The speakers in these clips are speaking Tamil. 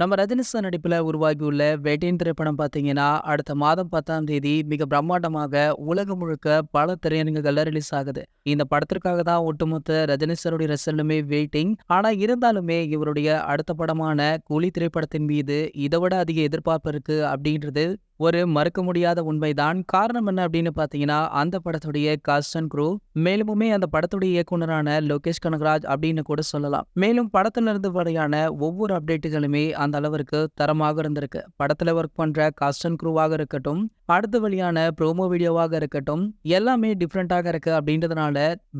நம்ம ரஜினி சார் நடிப்புல உருவாகியுள்ள வேட்டையின் திரைப்படம் பார்த்தீங்கன்னா, அடுத்த மாதம் 10ஆம் தேதி மிக பிரம்மாண்டமாக உலகம் முழுக்க பல திரையரங்குகள்ல ரிலீஸ் ஆகுது. இந்த படத்திற்காக தான் ஒட்டுமொத்த ரஜினி சாருடைய ரசிகர்களுமே வெயிட்டிங். ஆனா இருந்தாலுமே இவருடைய அடுத்த படமான கூலி திரைப்படத்தின் மீது இத விட அதிக எதிர்பார்ப்பு இருக்கு அப்படின்றது ஒரு மறுக்க முடியாத உண்மைதான். காரணம் என்ன அப்படின்னு பார்த்தீங்கன்னா, அந்த படத்துடைய காஸ்ட் அண்ட் க்ரூ மேலுமே அந்த படத்துடைய இயக்குனரான லோகேஷ் கனகராஜ் அப்படின்னு கூட சொல்லலாம். மேலும் படத்திலிருந்து வரையான ஒவ்வொரு அப்டேட்டுகளுமே அந்த அளவிற்கு தரமாக இருந்திருக்கு. படத்துல ஒர்க் பண்ற காஸ்ட் அண்ட் க்ரூவாக இருக்கட்டும், அடுத்து வெளியான ப்ரோமோ வீடியோவாக இருக்கட்டும், எல்லாமே டிஃப்ரெண்டாக இருக்கு அப்படின்றதுனால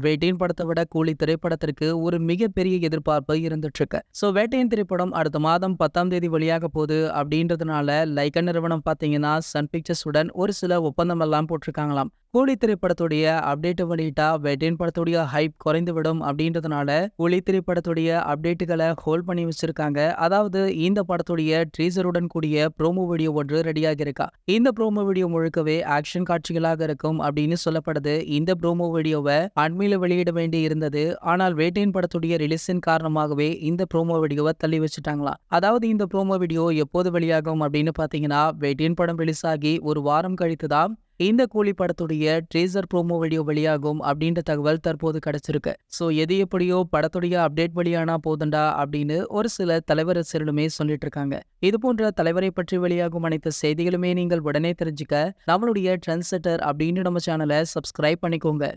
வேட்டையின் படத்தை விட கூலி திரைப்படத்திற்கு ஒரு மிகப்பெரிய எதிர்பார்ப்பு இருந்துட்டு இருக்கு. ஸோ வேட்டையின் திரைப்படம் அடுத்த மாதம் 10ஆம் தேதி வெளியாக போகுது அப்படின்றதுனால லைக்கா நிறுவனம் பார்த்தீங்கன்னா சன் பிக்சர்ஸ் உடன் ஒரு சில ஒப்பந்தம் எல்லாம் போட்டிருக்காங்களாம். கூலி திரைப்படத்துடைய அப்டேட் வெளியிட்டா வேட்டையின் படத்துடைய ஹைப் குறைந்துவிடும் அப்படின்றதுனால கூலி திரைப்படத்துடைய அப்டேட்டுகளை ஹோல்ட் பண்ணி வச்சிருக்காங்க. அதாவது இந்த படத்துடைய ட்ரீசருடன் கூடிய ப்ரோமோ வீடியோ ஒன்று ரெடியாக இருக்கா. இந்த ப்ரோமோ வீடியோ முழுக்கவே ஆக்ஷன் காட்சிகளாக இருக்கும் அப்படின்னு சொல்லப்படுது. இந்த ப்ரோமோ வீடியோவை அண்மையில வெளியிட வேண்டி இருந்தது. ஆனால் வேட்டையின் படத்துடைய ரிலீஸின் காரணமாகவே இந்த ப்ரோமோ வீடியோவை தள்ளி வச்சுட்டாங்களா. அதாவது இந்த ப்ரோமோ வீடியோ எப்போது வெளியாகும் அப்படின்னு பாத்தீங்கன்னா, வேட்டையின் படம் ரிலீஸ் ஆகி ஒரு வாரம் கழித்து தான் இந்த கூலி படத்துடைய ட்ரீசர் ப்ரோமோ வீடியோ வெளியாகும் அப்படின்ற தகவல் தற்போது கிடைச்சிருக்கு. ஸோ எது எப்படியோ படத்துடைய அப்டேட் வெளியானா போதுண்டா அப்படின்னு ஒரு சில தலைவர் ரசிகர்களுமே சொல்லிட்டு இருக்காங்க. இது போன்ற தலைவரை பற்றி வெளியாகும் அனைத்து செய்திகளுமே நீங்கள் உடனே தெரிஞ்சுக்க நம்மளுடைய ட்ரெண்ட் செட்டர் அப்படின்னு நம்ம சேனலை சப்ஸ்கிரைப் பண்ணிக்கோங்க.